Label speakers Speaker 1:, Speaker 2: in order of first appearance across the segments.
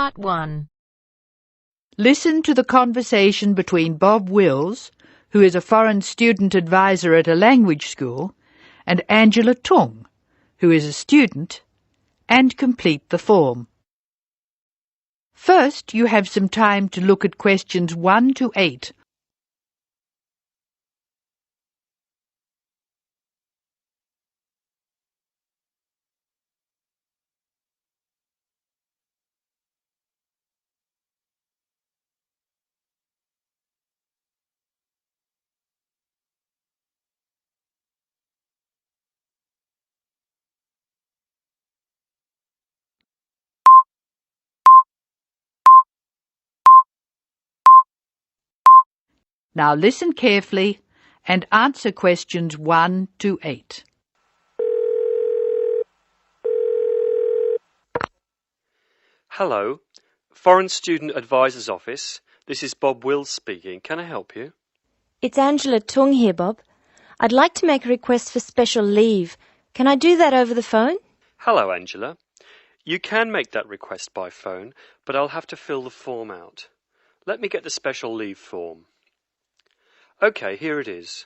Speaker 1: Part 1.
Speaker 2: Listen to the conversation between Bob Wills, who is a foreign student advisor at a language school, and Angela Tung, who is a student, and complete the form. First, you have some time to look at questions 1 to 8. Now listen carefully and answer questions 1 to 8.
Speaker 3: Hello, Foreign Student Advisor's Office. This is Bob Wills speaking. Can I help you?
Speaker 4: It's Angela Tung here, Bob. I'd like to make a request for special leave. Can I do that over the phone?
Speaker 3: Hello, Angela. You can make that request by phone, but I'll have to fill the form out. Let me get the special leave form. OK, here it is.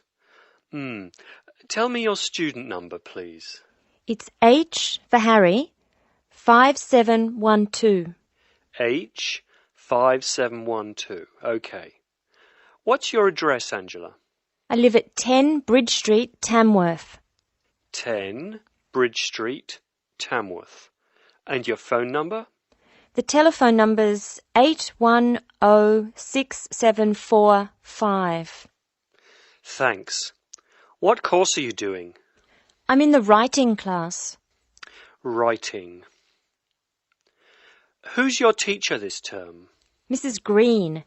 Speaker 3: Tell me your student number, please.
Speaker 4: It's H for Harry, 5712.
Speaker 3: H5712. OK. What's your address, Angela?
Speaker 4: I live at 10 Bridge Street, Tamworth.
Speaker 3: 10 Bridge Street, Tamworth. And your phone number?
Speaker 4: The telephone number's 8106745.
Speaker 3: Thanks. What course are you doing?
Speaker 4: I'm in the writing class.
Speaker 3: Writing. Who's your teacher this term?
Speaker 4: Mrs. Green.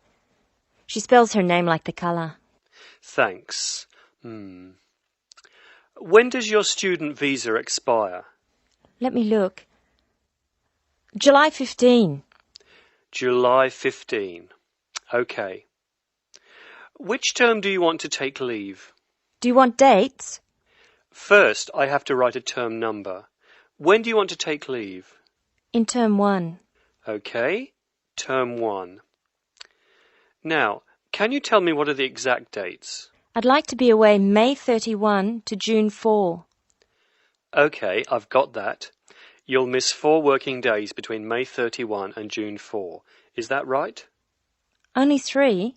Speaker 4: She spells her name like the colour.
Speaker 3: Thanks. When does your student visa expire?
Speaker 4: Let me look. July 15.
Speaker 3: July 15. OK. Which term do you want to take leave?
Speaker 4: Do you want dates?
Speaker 3: First, I have to write a term number. When do you want to take leave?
Speaker 4: In term 1.
Speaker 3: OK. Term 1. Now, can you tell me what are the exact dates?
Speaker 4: I'd like to be away May 31 to June 4.
Speaker 3: OK, I've got that. You'll miss 4 working days between May 31 and June 4. Is that right?
Speaker 4: Only 3?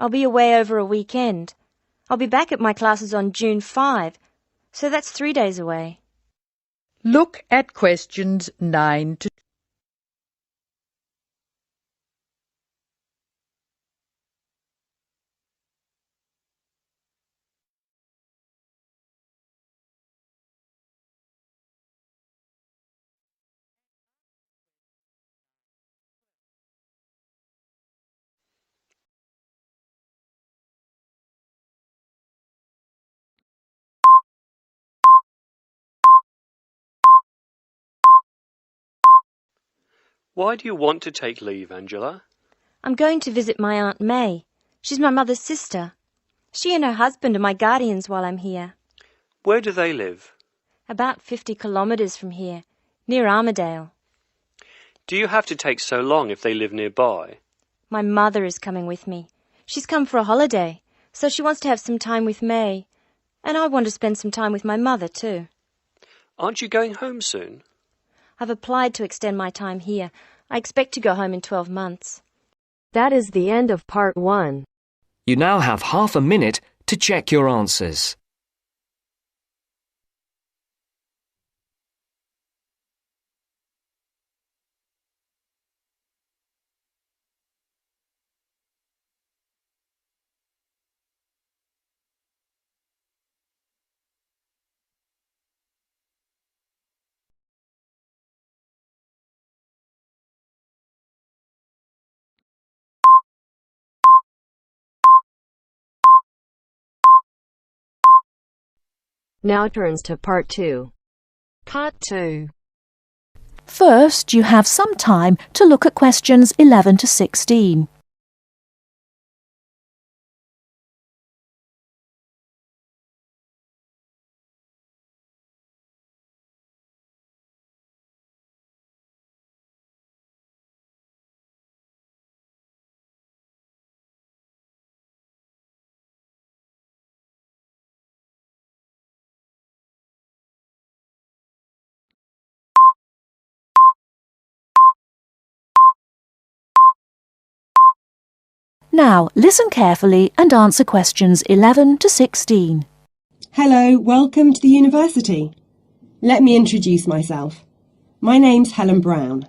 Speaker 4: I'll be away over a weekend. I'll be back at my classes on June 5, so that's 3 days away.
Speaker 2: Look at questions 9 to 10.
Speaker 3: Why do you want to take leave, Angela?
Speaker 4: I'm going to visit my Aunt May. She's my mother's sister. She and her husband are my guardians while I'm here.
Speaker 3: Where do they live?
Speaker 4: About 50 kilometres from here, near Armadale.
Speaker 3: Do you have to take so long if they live nearby?
Speaker 4: My mother is coming with me. She's come for a holiday, so she wants to have some time with May. And I want to spend some time with my mother too.
Speaker 3: Aren't you going home soon?
Speaker 4: I've applied to extend my time here. I expect to go home in 12 months.
Speaker 1: That is the end of Part 1.
Speaker 5: You now have half a minute to check your answers.
Speaker 1: Now turns to Part 2. Part 2.
Speaker 6: First, you have some time to look at questions 11 to 16. Now listen carefully and answer questions 11 to 16.
Speaker 7: Hello, welcome to the university. Let me introduce myself. My name's Helen Brown.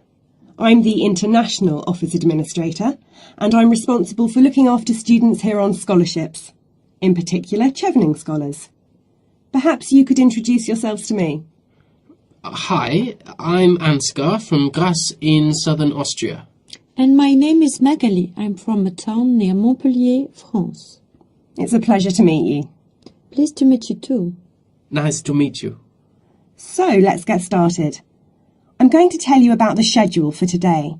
Speaker 7: I'm the International Office Administrator and I'm responsible for looking after students here on scholarships, in particular Chevening scholars. Perhaps you could introduce yourselves to me.
Speaker 8: Hi, I'm Ansgar from Grasse in southern Austria.
Speaker 9: And my name is Magali. I'm from a town near Montpellier, France.
Speaker 7: It's a pleasure to meet you.
Speaker 9: Pleased to meet you too.
Speaker 8: Nice to meet you.
Speaker 7: So let's get started. I'm going to tell you about the schedule for today.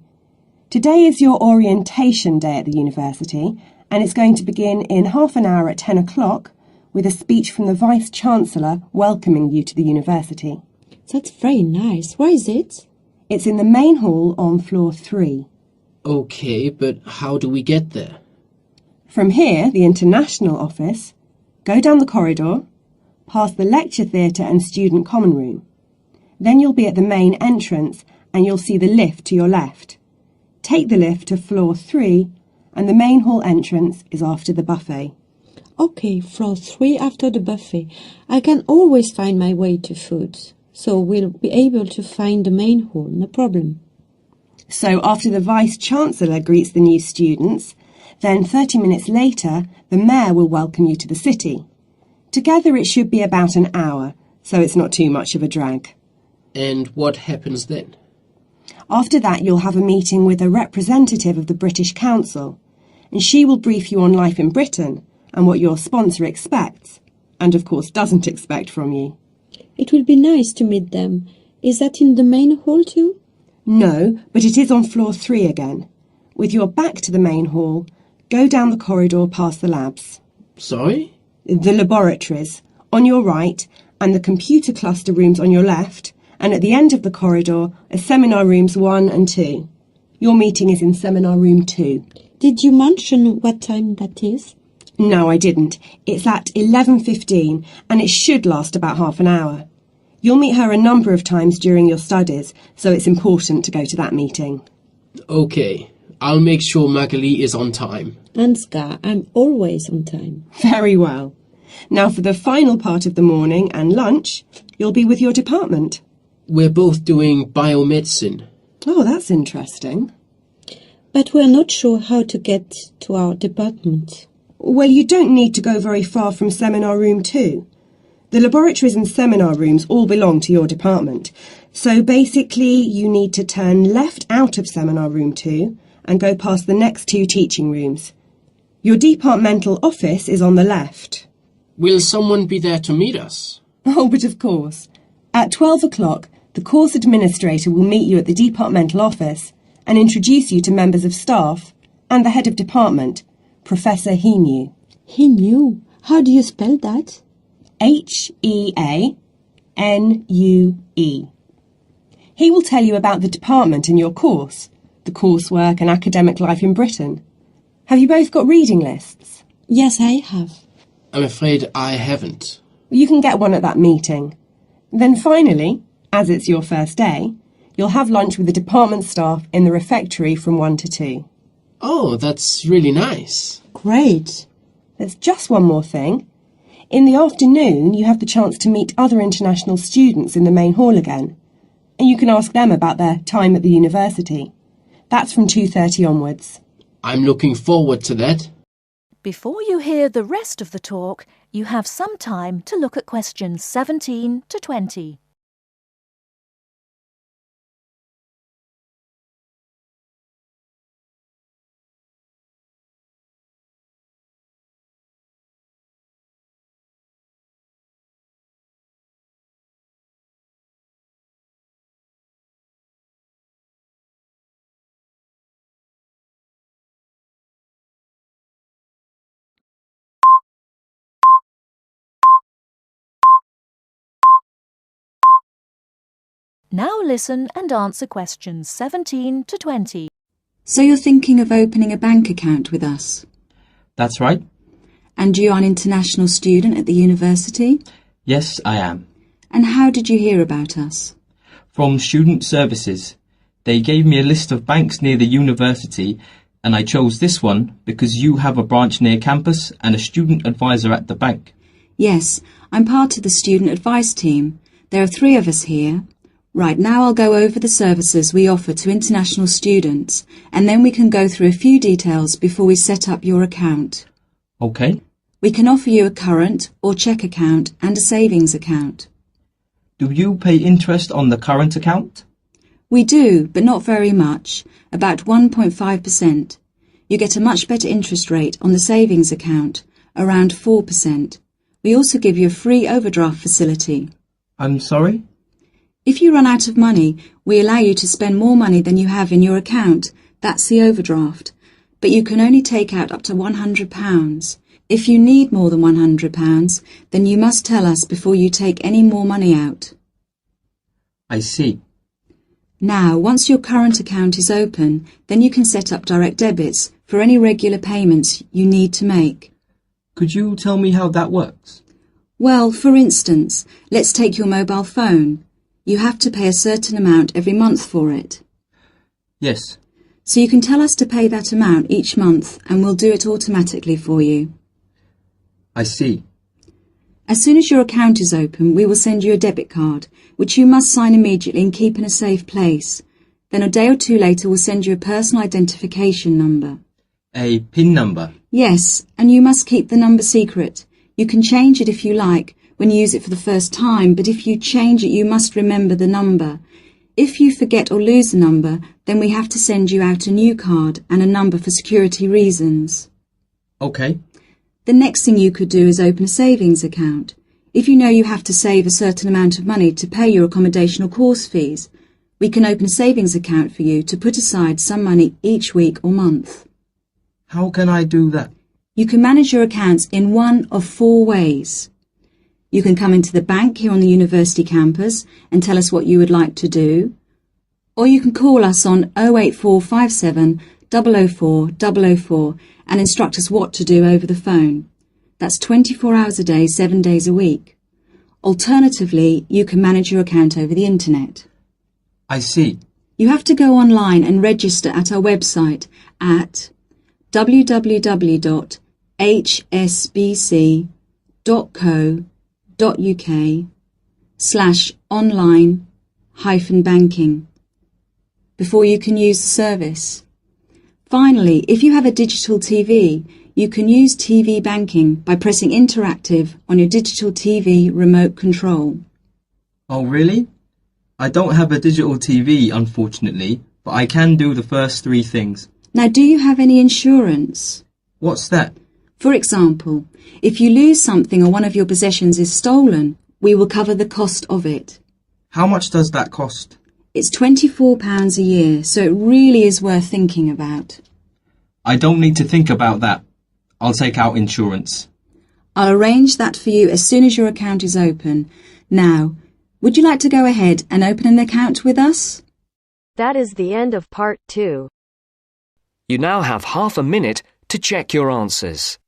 Speaker 7: Today is your orientation day at the university and it's going to begin in half an hour at 10 o'clock with a speech from the Vice-Chancellor welcoming you to the university.
Speaker 9: That's very nice. Where is it?
Speaker 7: It's in the main hall on floor 3.
Speaker 8: Okay, but how do we get there?
Speaker 7: From here, the International Office, go down the corridor, past the lecture theatre and student common room. Then you'll be at the main entrance and you'll see the lift to your left. Take the lift to floor 3 and the main hall entrance is after the buffet.
Speaker 9: Okay, floor 3 after the buffet. I can always find my way to food, so we'll be able to find the main hall, no problem.
Speaker 7: So after the Vice-Chancellor greets the new students, then 30 minutes later the Mayor will welcome you to the city. Together it should be about an hour, so it's not too much of a drag.
Speaker 8: And what happens then?
Speaker 7: After that you'll have a meeting with a representative of the British Council, and she will brief you on life in Britain and what your sponsor expects, and of course doesn't expect from you.
Speaker 9: It will be nice to meet them. Is that in the main hall too?
Speaker 7: No, but it is on floor 3 again. With your back to the main hall, go down the corridor past the labs.
Speaker 8: Sorry?
Speaker 7: The laboratories, on your right, and the computer cluster rooms on your left, and at the end of the corridor are seminar rooms 1 and 2. Your meeting is in seminar room 2.
Speaker 9: Did you mention what time that is?
Speaker 7: No, I didn't. It's at 11:15 and it should last about half an hour. You'll meet her a number of times during your studies, so it's important to go to that meeting.
Speaker 8: Okay, I'll make sure Magali is on time.
Speaker 9: Ansgar, I'm always on time.
Speaker 7: Very well. Now for the final part of the morning and lunch, you'll be with your department.
Speaker 8: We're both doing biomedicine.
Speaker 7: Oh, that's interesting.
Speaker 9: But we're not sure how to get to our department.
Speaker 7: Well, you don't need to go very far from seminar room 2. The laboratories and seminar rooms all belong to your department. So basically, you need to turn left out of seminar room 2 and go past the next 2 teaching rooms. Your departmental office is on the left.
Speaker 8: Will someone be there to meet us?
Speaker 7: Oh, but of course. At 12 o'clock, the course administrator will meet you at the departmental office and introduce you to members of staff and the head of department, Professor Heanue.
Speaker 9: Heanue? How do you spell that?
Speaker 7: Heanue. He will tell you about the department and your course, the coursework and academic life in Britain. Have you both got reading lists?
Speaker 9: Yes, I have.
Speaker 8: I'm afraid I haven't.
Speaker 7: You can get one at that meeting. Then finally, as it's your first day, you'll have lunch with the department staff in the refectory from 1 to 2.
Speaker 8: Oh, that's really nice.
Speaker 9: Great.
Speaker 7: There's just one more thing. In the afternoon, you have the chance to meet other international students in the main hall again. And you can ask them about their time at the university. That's from 2:30 onwards.
Speaker 8: I'm looking forward to that.
Speaker 6: Before you hear the rest of the talk, you have some time to look at questions 17 to 20. Now listen and answer questions 17 to 20.
Speaker 10: So you're thinking of opening a bank account with us?
Speaker 11: That's right.
Speaker 10: And you're an international student at the university?
Speaker 11: Yes, I am.
Speaker 10: And how did you hear about us?
Speaker 11: From Student Services. They gave me a list of banks near the university and I chose this one because you have a branch near campus and a student advisor at the bank.
Speaker 10: Yes, I'm part of the student advice team. There are 3 of us here. Right, now I'll go over the services we offer to international students, and then we can go through a few details before we set up your account.
Speaker 11: Okay.
Speaker 10: We can offer you a current or cheque account and a savings account.
Speaker 11: Do you pay interest on the current account?
Speaker 10: We do, but not very much, about 1.5%. You get a much better interest rate on the savings account, around 4%. We also give you a free overdraft facility.
Speaker 11: I'm sorry?
Speaker 10: If you run out of money, we allow you to spend more money than you have in your account. That's the overdraft. But you can only take out up to £100. If you need more than £100, then you must tell us before you take any more money out.
Speaker 11: I see.
Speaker 10: Now, once your current account is open, then you can set up direct debits for any regular payments you need to make.
Speaker 11: Could you tell me how that works?
Speaker 10: Well, for instance, let's take your mobile phone. You have to pay a certain amount every month for it.
Speaker 11: Yes.
Speaker 10: So you can tell us to pay that amount each month and we'll do it automatically for you.
Speaker 11: I see.
Speaker 10: As soon as your account is open, we will send you a debit card, which you must sign immediately and keep in a safe place. Then a day or 2 later, we'll send you a personal identification number.
Speaker 11: A PIN number?
Speaker 10: Yes, and you must keep the number secret. You can change it if you like when you use it for the first time, but if you change it, you must remember the number. If you forget or lose the number, then we have to send you out a new card and a number for security reasons.
Speaker 11: Okay.
Speaker 10: The next thing you could do is open a savings account. If you know you have to save a certain amount of money to pay your accommodation or course fees, we can open a savings account for you to put aside some money each week or month.
Speaker 11: How can I do that?
Speaker 10: You can manage your accounts in one of 4 ways. You can come into the bank here on the university campus and tell us what you would like to do, or you can call us on 08457 004 004 and instruct us what to do over the phone. That's 24 hours a day, 7 days a week. Alternatively, you can manage your account over the internet.
Speaker 11: I see.
Speaker 10: You have to go online and register at our website at www.hsbc.co.uk/online-banking before you can use the service. Finally, if you have a digital TV, you can use TV banking by pressing interactive on your digital TV remote control.
Speaker 11: Oh, really? I don't have a digital TV, unfortunately, but I can do the first 3 things.
Speaker 10: Now, do you have any insurance?
Speaker 11: What's that?
Speaker 10: For example, if you lose something or one of your possessions is stolen, we will cover the cost of it.
Speaker 11: How much does that cost?
Speaker 10: It's £24 a year, so it really is worth thinking about.
Speaker 11: I don't need to think about that. I'll take out insurance.
Speaker 10: I'll arrange that for you as soon as your account is open. Now, would you like to go ahead and open an account with us?
Speaker 1: That is the end of part 2.
Speaker 5: You now have half a minute to check your answers.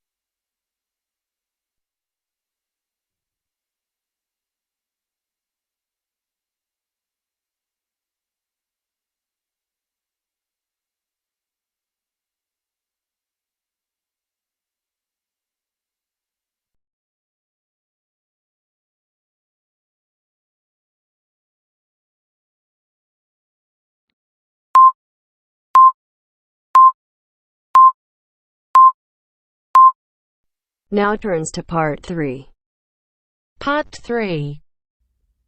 Speaker 1: Now turns to part 3. Part 3.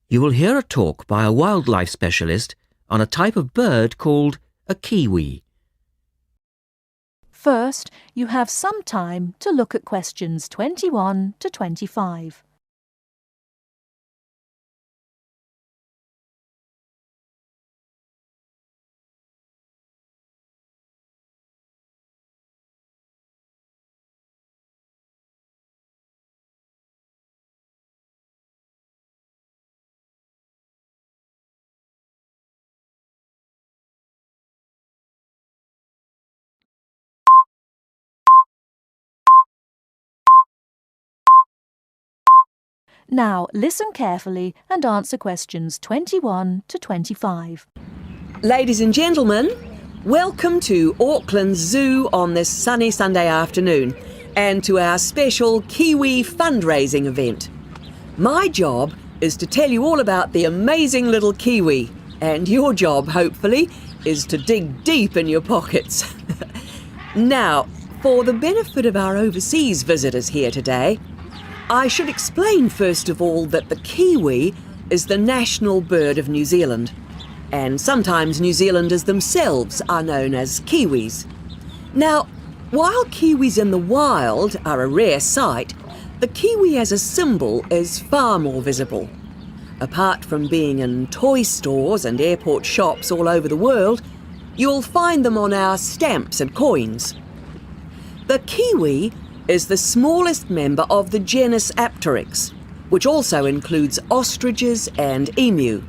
Speaker 12: You will hear a talk by a wildlife specialist on a type of bird called a kiwi.
Speaker 6: First, you have some time to look at questions 21 to 25. Now, listen carefully and answer questions 21 to 25.
Speaker 13: Ladies and gentlemen, Welcome to Auckland Zoo on this sunny Sunday afternoon and to our special Kiwi fundraising event. My job is to tell you all about the amazing little Kiwi, and your job, hopefully, is to dig deep in your pockets. Now, for the benefit of our overseas visitors here today, I should explain first of all that the Kiwi is the national bird of New Zealand, and sometimes New Zealanders themselves are known as Kiwis. Now, while Kiwis in the wild are a rare sight, the Kiwi as a symbol is far more visible. Apart from being in toy stores and airport shops all over the world, you'll find them on our stamps and coins. The Kiwi is the smallest member of the genus Apteryx, which also includes ostriches and emu.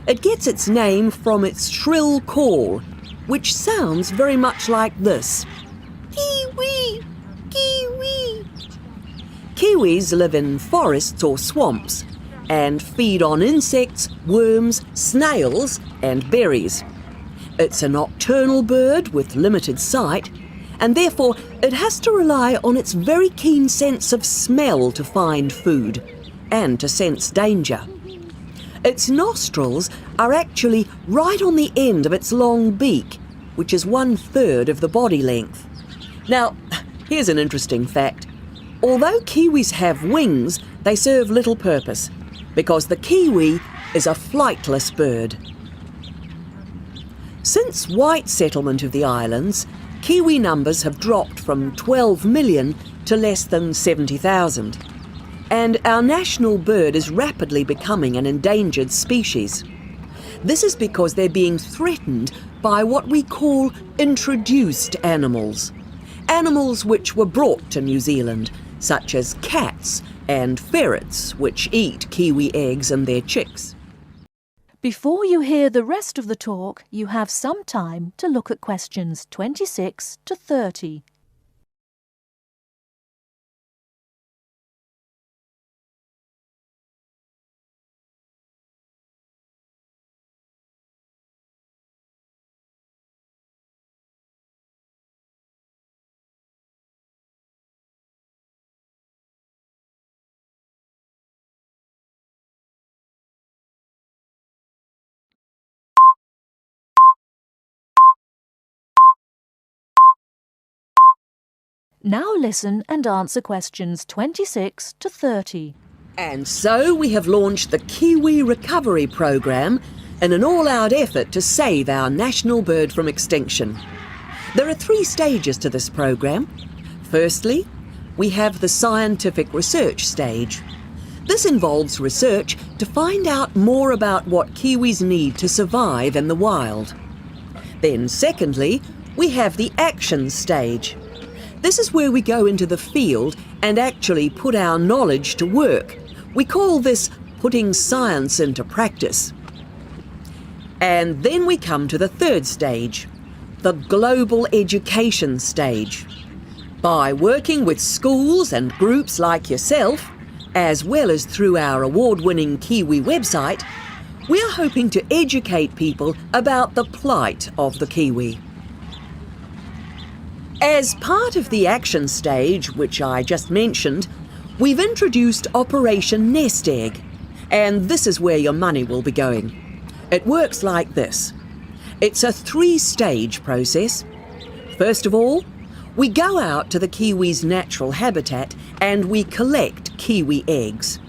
Speaker 13: It gets its name from its shrill call, which sounds very much like this. Kiwi! Kiwi! Kiwis live in forests or swamps and feed on insects, worms, snails and berries. It's a nocturnal bird with limited sight, and therefore it has to rely on its very keen sense of smell to find food and to sense danger. Its nostrils are actually right on the end of its long beak, which is 1/3 of the body length. Now, here's an interesting fact. Although Kiwis have wings, they serve little purpose, because the Kiwi is a flightless bird. Since white settlement of the islands, Kiwi numbers have dropped from 12 million to less than 70,000. And our national bird is rapidly becoming an endangered species. This is because they're being threatened by what we call introduced animals. Animals which were brought to New Zealand, such as cats and ferrets, which eat Kiwi eggs and their chicks.
Speaker 6: Before you hear the rest of the talk, you have some time to look at questions 26 to 30. Now listen and answer questions 26 to 30.
Speaker 13: And so we have launched the Kiwi Recovery Programme in an all-out effort to save our national bird from extinction. There are 3 stages to this programme. Firstly, we have the scientific research stage. This involves research to find out more about what Kiwis need to survive in the wild. Then secondly, we have the action stage. This is where we go into the field and actually put our knowledge to work. We call this putting science into practice. And then we come to the 3rd stage, the global education stage. By working with schools and groups like yourself, as well as through our award-winning Kiwi website, we are hoping to educate people about the plight of the Kiwi. As part of the action stage, which I just mentioned, we've introduced Operation Nest Egg, and this is where your money will be going. It works like this. It's a 3-stage process. First of all, we go out to the Kiwi's natural habitat and we collect Kiwi eggs.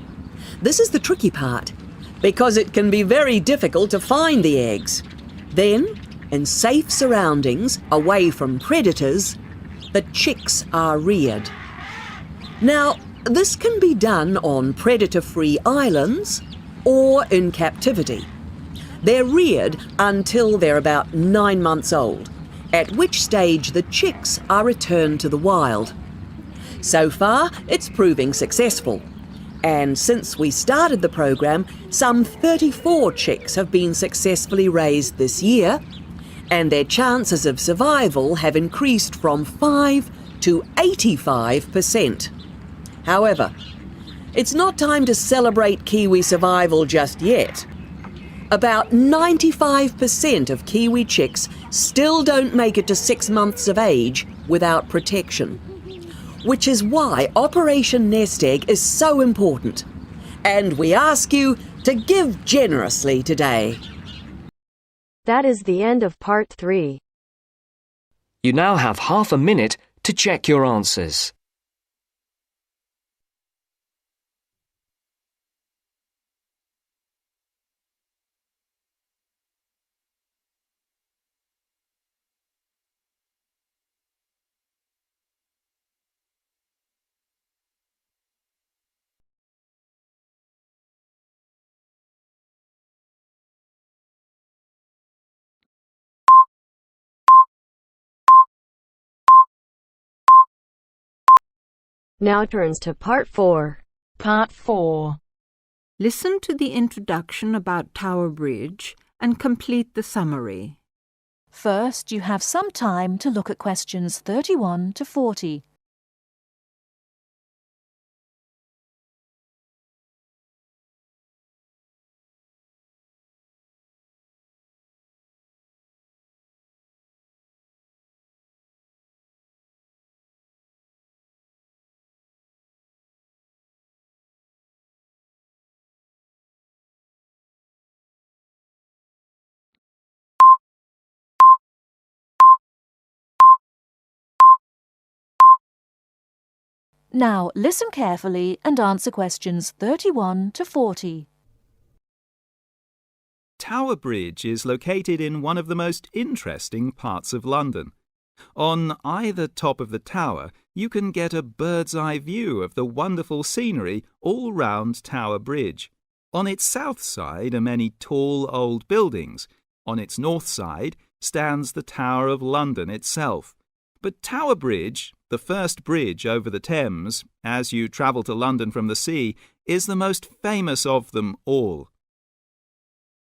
Speaker 13: This is the tricky part, because it can be very difficult to find the eggs. Then, in safe surroundings, away from predators, the chicks are reared. Now, this can be done on predator-free islands or in captivity. They're reared until they're about 9 months old, at which stage the chicks are returned to the wild. So far, it's proving successful. And since we started the programme, some 34 chicks have been successfully raised this year, and their chances of survival have increased from 5 to 85%. However, it's not time to celebrate Kiwi survival just yet. About 95% of Kiwi chicks still don't make it to 6 months of age without protection, which is why Operation Nest Egg is so important. And we ask you to give generously today.
Speaker 1: That is the end of part 3.
Speaker 5: You now have half a minute to check your answers.
Speaker 1: Now turns to part 4.
Speaker 14: Part 4.
Speaker 15: Listen to the introduction about Tower Bridge and complete the summary.
Speaker 6: First, you have some time to look at questions 31 to 40. Now, listen carefully and answer questions 31 to 40.
Speaker 16: Tower Bridge is located in one of the most interesting parts of London. On either top of the tower, you can get a bird's-eye view of the wonderful scenery all round Tower Bridge. On its south side are many tall old buildings. On its north side stands the Tower of London itself. But Tower Bridge, the first bridge over the Thames, as you travel to London from the sea, is the most famous of them all.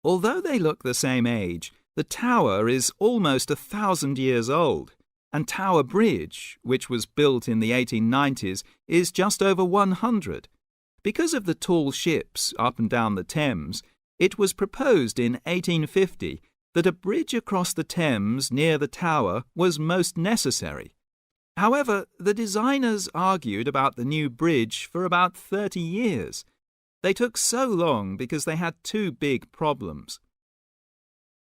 Speaker 16: Although they look the same age, the tower is almost 1,000 years old, and Tower Bridge, which was built in the 1890s, is just over 100. Because of the tall ships up and down the Thames, it was proposed in 1850 that a bridge across the Thames near the tower was most necessary. However, the designers argued about the new bridge for about 30 years. They took so long because they had two big problems.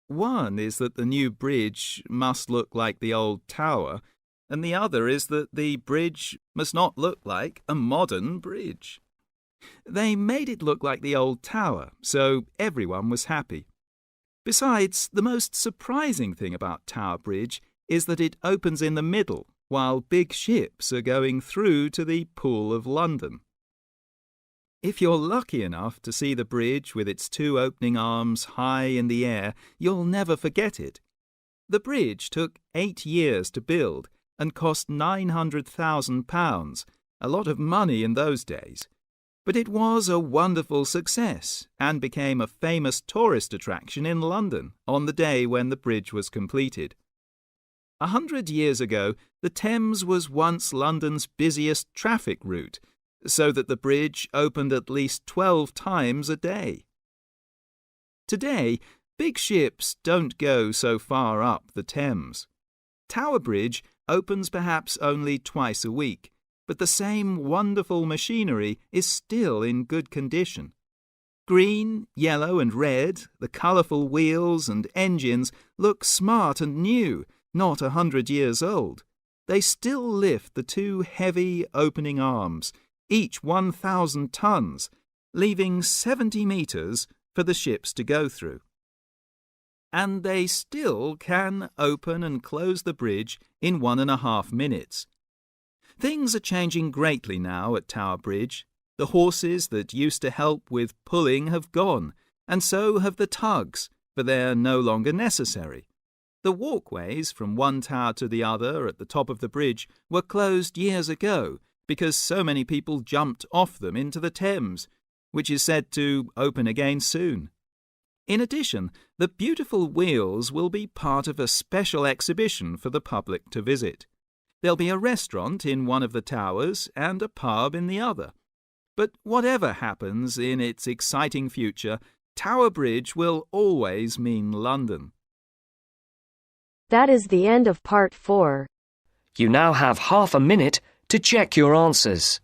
Speaker 16: One is that the new bridge must look like the old tower, and the other is that the bridge must not look like a modern bridge. They made it look like the old tower, so everyone was happy. Besides, the most surprising thing about Tower Bridge is that it opens in the middle, while big ships are going through to the Pool of London. If you're lucky enough to see the bridge with its two opening arms high in the air, you'll never forget it. The bridge took 8 years to build and cost £900,000, a lot of money in those days. But it was a wonderful success and became a famous tourist attraction in London on the day when the bridge was completed. 100 years ago, the Thames was once London's busiest traffic route, so that the bridge opened at least 12 times a day. Today, big ships don't go so far up the Thames. Tower Bridge opens perhaps only twice a week, but the same wonderful machinery is still in good condition. Green, yellow and red, the colourful wheels and engines look smart and new, not 100 years old. They still lift the two heavy opening arms, each 1,000 tons, leaving 70 metres for the ships to go through. And they still can open and close the bridge in 1.5 minutes. Things are changing greatly now at Tower Bridge. The horses that used to help with pulling have gone, and so have the tugs, for they're no longer necessary. The walkways from one tower to the other at the top of the bridge were closed years ago because so many people jumped off them into the Thames, which is said to open again soon. In addition, the beautiful wheels will be part of a special exhibition for the public to visit. There'll be a restaurant in one of the towers and a pub in the other. But whatever happens in its exciting future, Tower Bridge will always mean London.
Speaker 1: That is the end of part 4.
Speaker 5: You now have half a minute to check your answers.